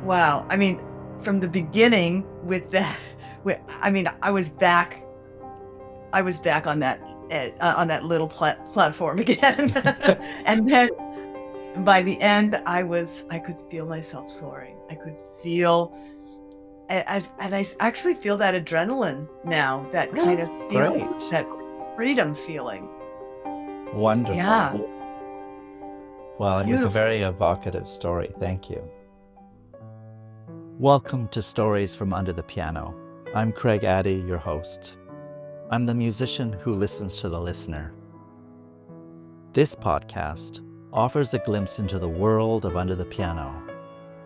Wow. I mean, from the beginning with that, I mean, I was back on that little platform again. And then by the end, I could feel myself soaring. I could feel, and I actually feel that adrenaline now, that kind of feeling, Great. that freedom feeling. Wonderful. Yeah, Well, it was a beautiful. very evocative story. Thank you. Welcome to Stories from Under the Piano. I'm Craig Addy, your host. I'm the musician who listens to the listener. This podcast offers a glimpse into the world of Under the Piano,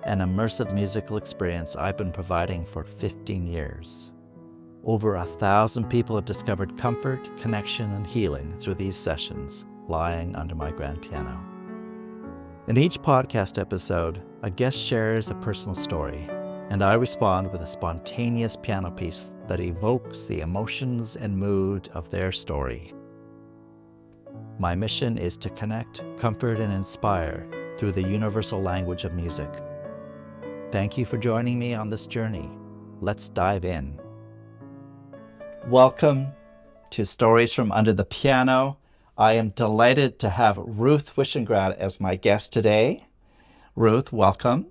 an immersive musical experience I've been providing for 15 years. Over 1,000 people have discovered comfort, connection, and healing through these sessions lying under my grand piano. In each podcast episode, a guest shares a personal story, and I respond with a spontaneous piano piece that evokes the emotions and mood of their story. My mission is to connect, comfort, and inspire through the universal language of music. Thank you for joining me on this journey. Let's dive in. Welcome to Stories from Under the Piano. I am delighted to have Ruth Wishengrad as my guest today. Ruth, welcome.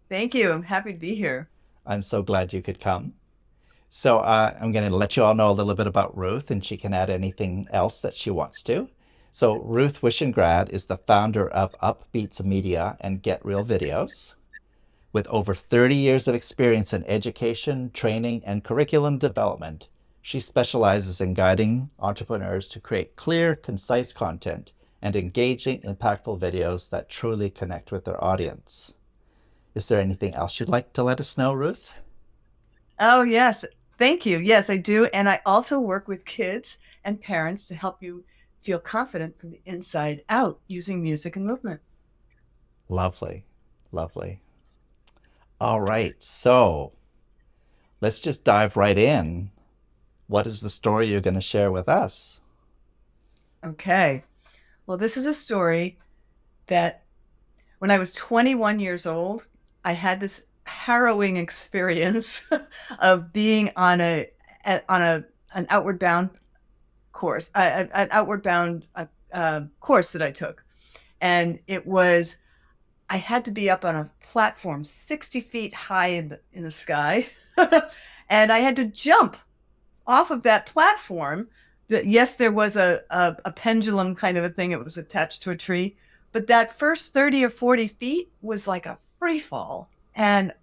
Thank you. I'm happy to be here. I'm so glad you could come. So I'm going to let you all know a little bit about Ruth, and she can add anything else that she wants to. So Ruth Wishengrad is the founder of Upbeats Media and Get Real Videos. With over 30 years of experience in education, training, and curriculum development, she specializes in guiding entrepreneurs to create clear, concise content and engaging, impactful videos that truly connect with their audience. Is there anything else you'd like to let us know, Ruth? Oh, yes. Thank you. Yes, I do. And I also work with kids and parents to help you feel confident from the inside out using music and movement. Lovely, lovely. All right, so let's just dive right in. What is the story you're going to share with us? Okay. Well, this is a story that when I was 21 years old, I had this harrowing experience of being on an outward bound course, an outward bound course that I took. And I had to be up on a platform 60 feet high in the sky. And I had to jump off of that platform. Yes, there was a pendulum kind of a thing. It was attached to a tree. But that first 30 or 40 feet was like a free fall. And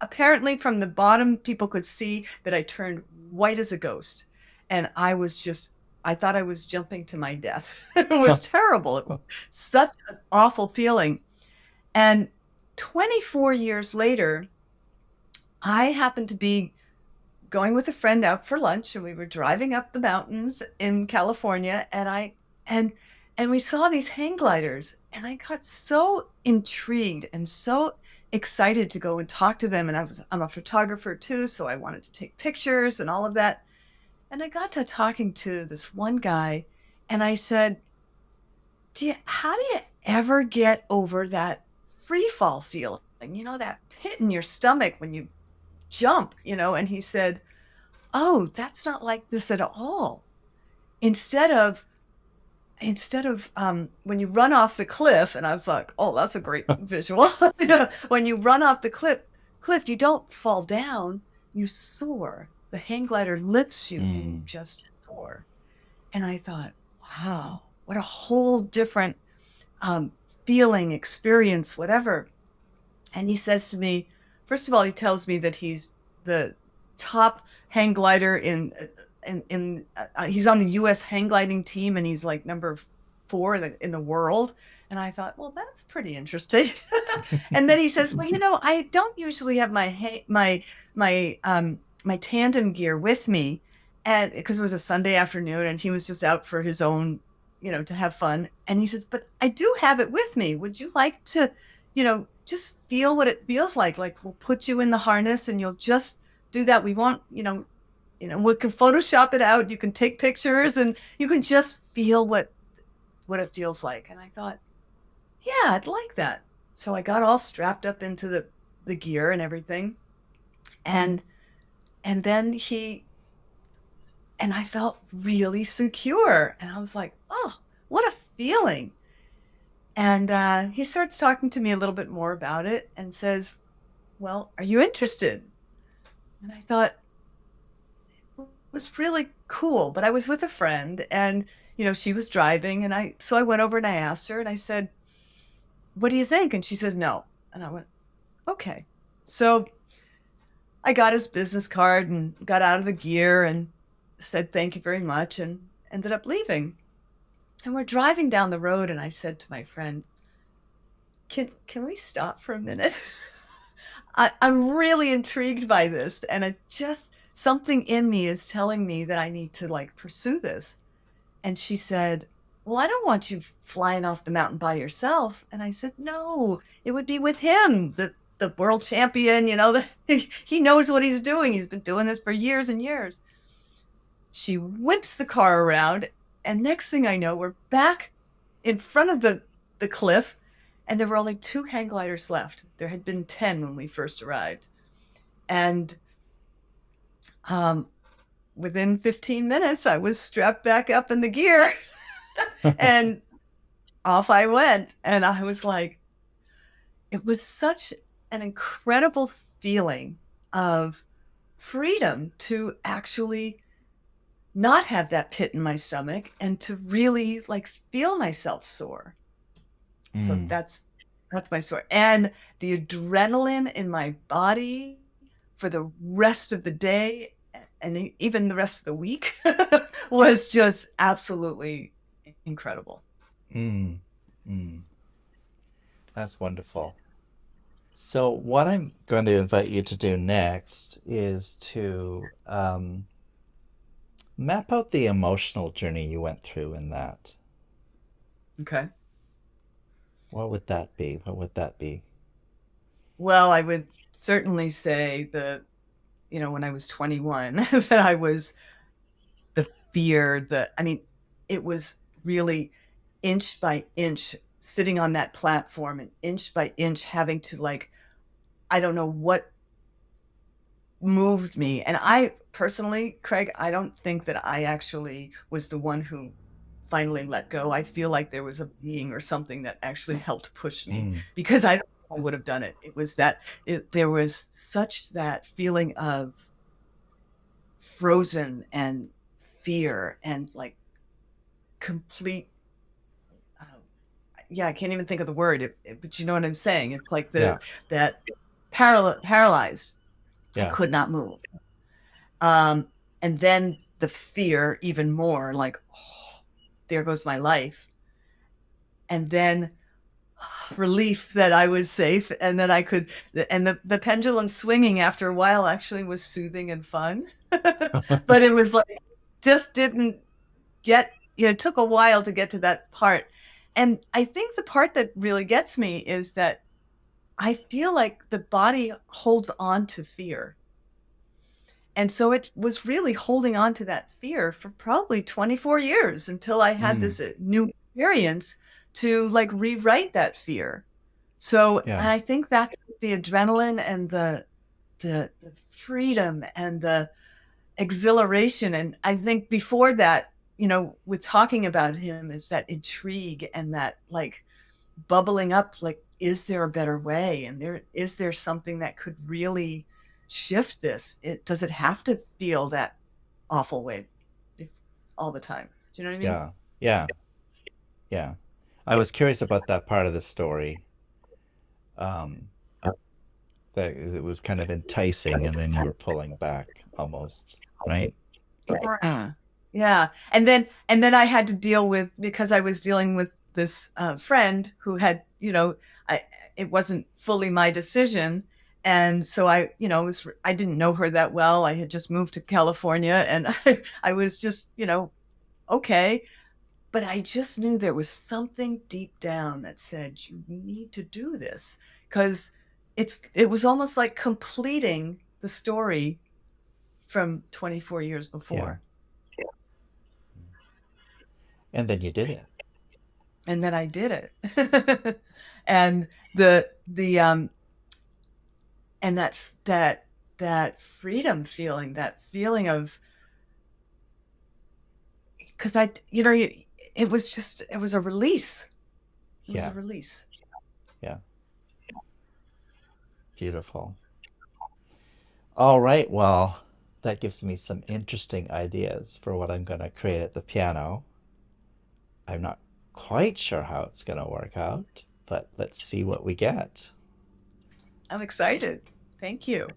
apparently from the bottom, people could see that I turned white as a ghost. And I thought I was jumping to my death. It was terrible. It was such an awful feeling. And 24 years later, I happened to be going with a friend out for lunch, and we were driving up the mountains in California, and we saw these hang gliders, and I got so intrigued and so excited to go and talk to them. And I'm a photographer too, so I wanted to take pictures and all of that. And I got to talking to this one guy, and I said, how do you ever get over that free fall feeling? That pit in your stomach when you jump, And he said, oh, that's not like this at all. Instead of when you run off the cliff, and I was like, oh, that's a great visual. When you run off the cliff, you don't fall down, you soar. The hang glider lifts you and you just soar. And I thought, wow, what a whole different feeling, experience, whatever. And he says to me, first of all, he tells me that he's the top hang glider he's on the U.S. hang gliding team, and he's like number 4 in the world. And I thought, well, that's pretty interesting. And then he says, well, I don't usually have my tandem gear with me, and because it was a Sunday afternoon, and he was just out for his own, to have fun. And he says, but I do have it with me. Would you like to, just feel what it feels like? Like, we'll put you in the harness and you'll just do that. We want, we can Photoshop it out. You can take pictures and you can just feel what it feels like. And I thought, yeah, I'd like that. So I got all strapped up into the gear and everything. And and then he and I felt really secure. And I was like, oh, what a feeling. And he starts talking to me a little bit more about it and says, well, are you interested? And I thought, it was really cool. But I was with a friend and, she was driving. And so I went over and I asked her and I said, what do you think? And she says, no. And I went, okay. So I got his business card and got out of the gear and said, thank you very much, and ended up leaving. And we're driving down the road. And I said to my friend, can we stop for a minute? I'm really intrigued by this. And it just, something in me is telling me that I need to like pursue this. And she said, well, I don't want you flying off the mountain by yourself. And I said, no, it would be with him, the world champion, he knows what he's doing. He's been doing this for years and years. She whips the car around. And next thing I know, we're back in front of the cliff. And there were only 2 hang gliders left. There had been 10 when we first arrived. And within 15 minutes, I was strapped back up in the gear and off I went. And I was like, it was such an incredible feeling of freedom to actually not have that pit in my stomach and to really like feel myself soar. So Mm, that's my story. And the adrenaline in my body for the rest of the day and even the rest of the week was just absolutely incredible. mm, mm. That's wonderful. So, what I'm going to invite you to do next is to map out the emotional journey you went through in that. Okay. What would that be? What would that be? Well, I would certainly say when I was 21, that I was the fear, I mean, it was really inch by inch sitting on that platform and inch by inch having to like, I don't know what moved me. And I personally, Craig, I don't think that I actually was the one who finally let go. I feel like there was a being or something that actually helped push me Mm, because I would have done it. It was there was such that feeling of frozen and fear and like complete uh, yeah, I can't even think of the word, but you know what I'm saying. It's like yeah, that paralyzed. I yeah. could not move. um and then the fear even more, like, oh, there goes my life. And then relief that I was safe and that I could, and the pendulum swinging after a while actually was soothing and fun. But it was like, just didn't it took a while to get to that part. And I think the part that really gets me is that I feel like the body holds on to fear. And so it was really holding on to that fear for probably 24 years until I had Mm, this new experience to like rewrite that fear. So yeah, I think that's the adrenaline and the freedom and the exhilaration. And I think before that, with talking about him, is that intrigue and that like bubbling up, like, is there a better way? And is there something that could really shift this? Does it have to feel that awful way all the time? Do you know what I mean? yeah, yeah, yeah. I was curious about that part of the story. Um, that it was kind of enticing, and then you were pulling back almost, right? Yeah. Yeah. And then I had to deal with, because I was dealing with this friend who had, I it wasn't fully my decision. And so I didn't know her that well. I had just moved to California and I was just, okay. But I just knew there was something deep down that said, you need to do this, because it was almost like completing the story from 24 years Yeah. before. And then you did it. And then I did it. And the and that freedom feeling, that feeling of, because it was just, it was a release. It was a Yeah. release. Yeah. Beautiful. All right. Well, that gives me some interesting ideas for what I'm going to create at the piano. I'm not quite sure how it's going to work out, but let's see what we get. I'm excited. Thank you.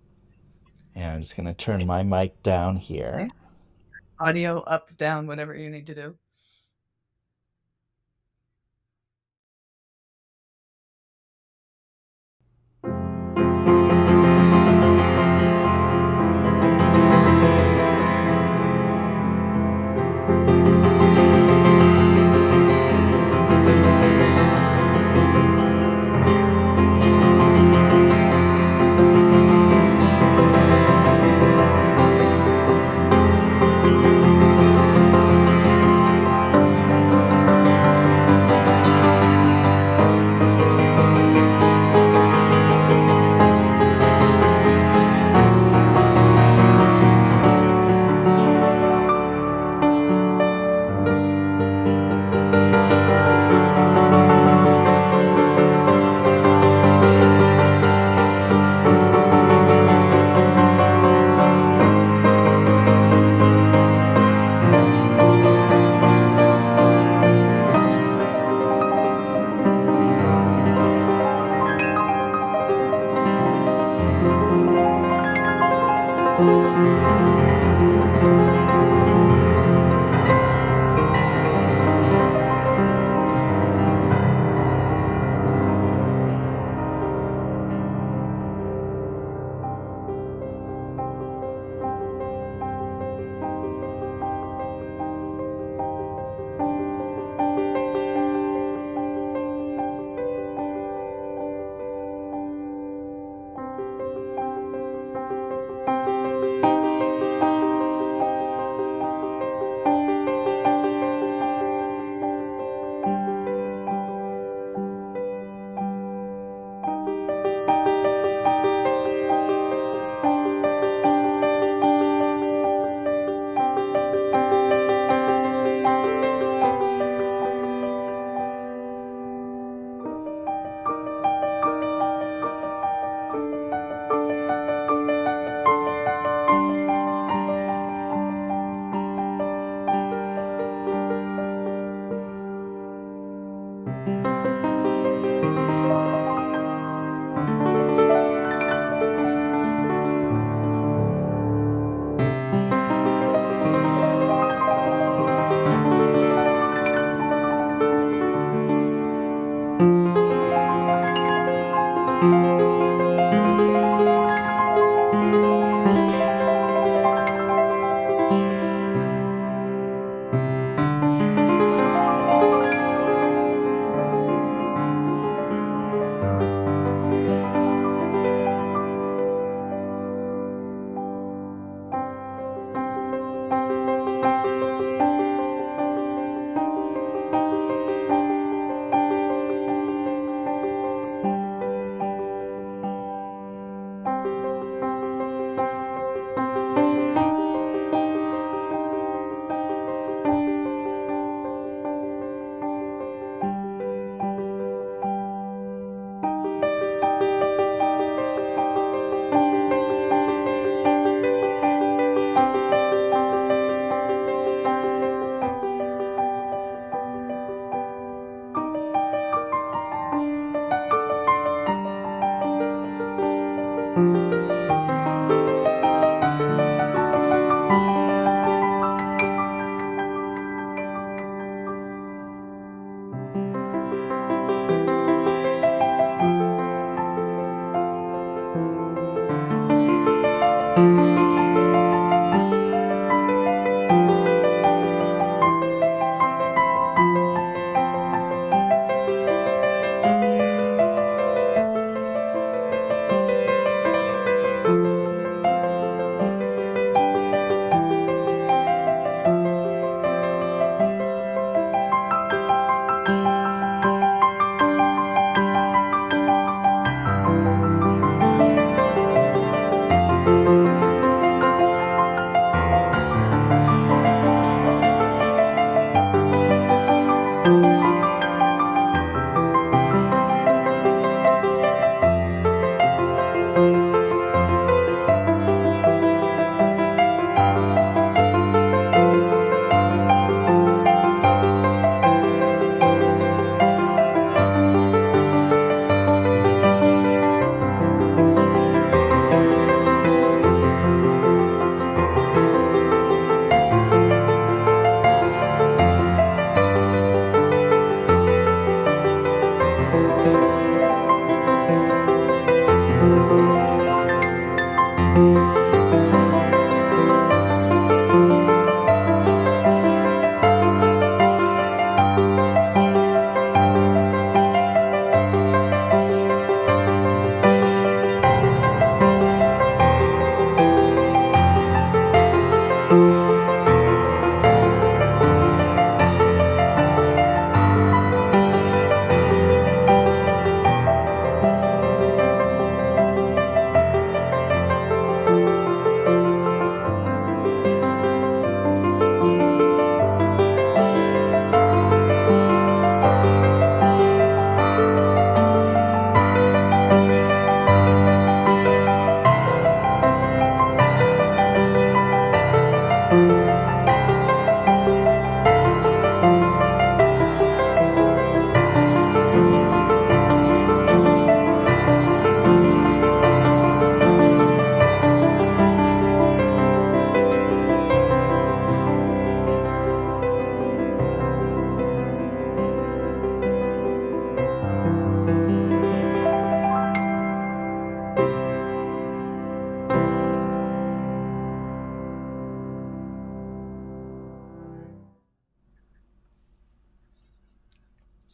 And I'm just going to turn my mic down here. Okay. Audio up, down, whatever you need to do.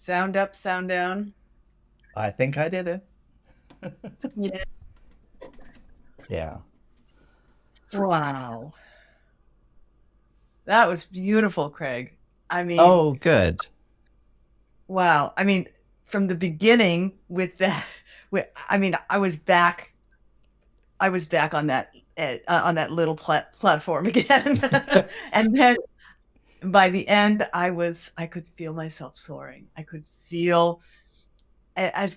Sound up, sound down. I think I did it. Yeah. Yeah. Wow. That was beautiful, Craig. I mean, Oh, good. wow. I mean, from the beginning with that, I mean, I was back on that little platform again, and then by the end, I could feel myself soaring. I could feel, and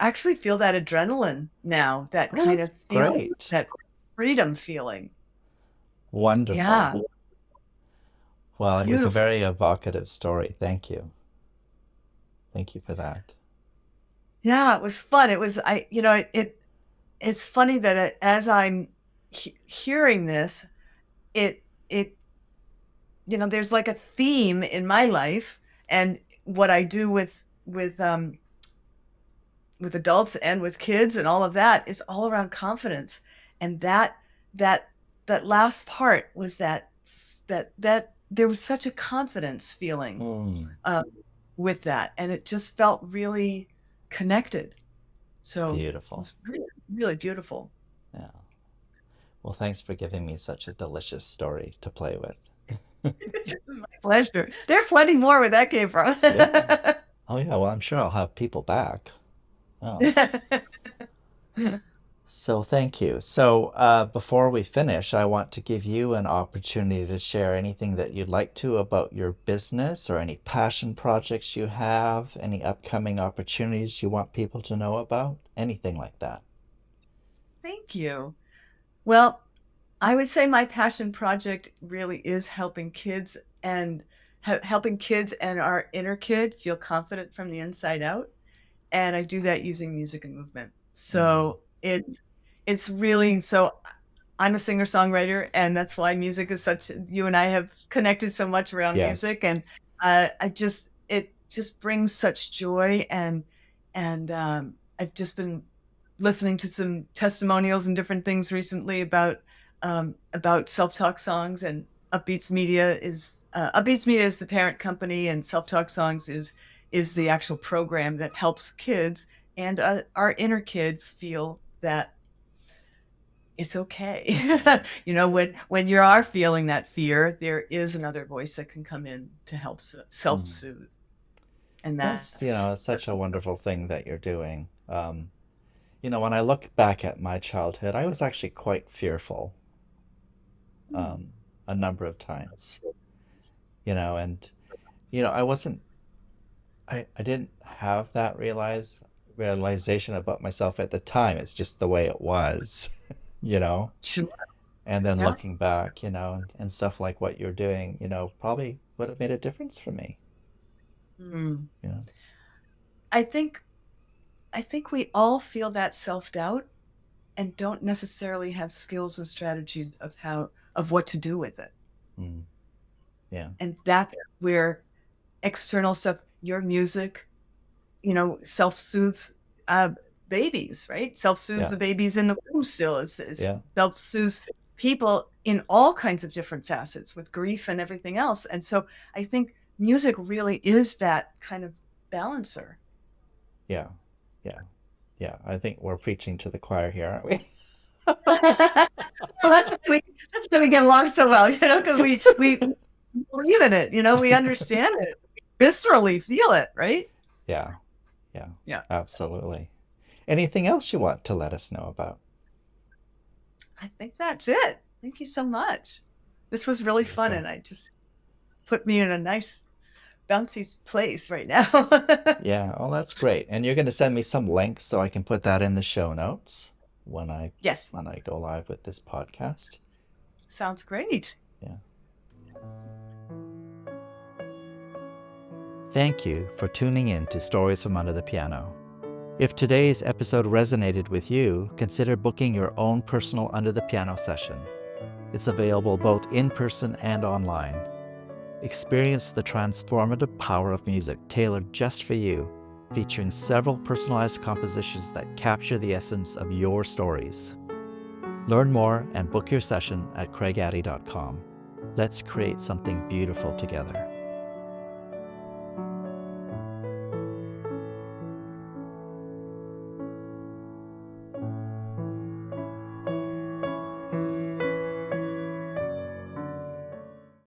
actually feel that adrenaline now, that Oh, kind that's of feeling, great. that freedom feeling. Wonderful. Yeah, Well, it was a beautiful. very evocative story. Thank you. Thank you for that. Yeah, it was fun. It's funny that as I'm hearing this, it it there's like a theme in my life, and what I do with adults and with kids and all of that is all around confidence. And that that last part was that there was such a confidence feeling Mm, uh, with that, and it just felt really connected. So it beautiful. was really, really beautiful. Yeah. Well, thanks for giving me such a delicious story to play with. My pleasure. There are plenty more where that came from. Yeah. Oh, yeah. Well, I'm sure I'll have people back. Oh. So thank you. So before we finish, I want to give you an opportunity to share anything that you'd like to about your business or any passion projects you have, any upcoming opportunities you want people to know about, anything like that. Thank you. Well, I would say my passion project really is helping kids and helping kids and our inner kid feel confident from the inside out. And I do that using music and movement. Mm, So it's really so I'm a singer-songwriter, and that's why music is such you and I have connected so much around yes. music, and I just it just brings such joy, and I've just been listening to some testimonials and different things recently about self-talk songs, and Upbeats Media is the parent company, and Self-Talk Songs is the actual program that helps kids and our inner kid feel that it's okay. When you are feeling that fear, there is another voice that can come in to help Mm. self-soothe, and That's, it's that's such a wonderful thing that you're doing. When I look back at my childhood, I was actually quite fearful mm, um, a number of times, and, I wasn't I didn't have that realization about myself at the time. It's just the way it was, you know. sure, And then yeah. looking back, and stuff like what you're doing, probably would have made a difference for me, Mm. you know. I think I think we all feel that self-doubt and don't necessarily have skills and strategies of what to do with it. Mm, yeah, And that's where external stuff, your music, self-soothes uh, babies, right? Self-soothes yeah, the babies in the womb still. It's yeah, self-soothes people in all kinds of different facets with grief and everything else. And so I think music really is that kind of balancer. yeah, yeah, yeah. I think we're preaching to the choir here, aren't we? Well, that's why we get along so well, because we believe in it, we understand it, viscerally feel it, right? Yeah, yeah, Yeah. absolutely. Anything else you want to let us know about? I think that's it. Thank you so much. This was really fun, Beautiful. and I just put me in a nice bouncy place right now. Yeah, oh, that's great. And you're going to send me some links so I can put that in the show notes when I Yes, when I go live with this podcast. sounds great. Yeah. Thank you for tuning in to Stories from Under the Piano. If today's episode resonated with you, consider booking your own personal Under the Piano session. It's available both in person and online. Experience the transformative power of music tailored just for you, featuring several personalized compositions that capture the essence of your stories. Learn more and book your session at craigaddy.com. Let's create something beautiful together.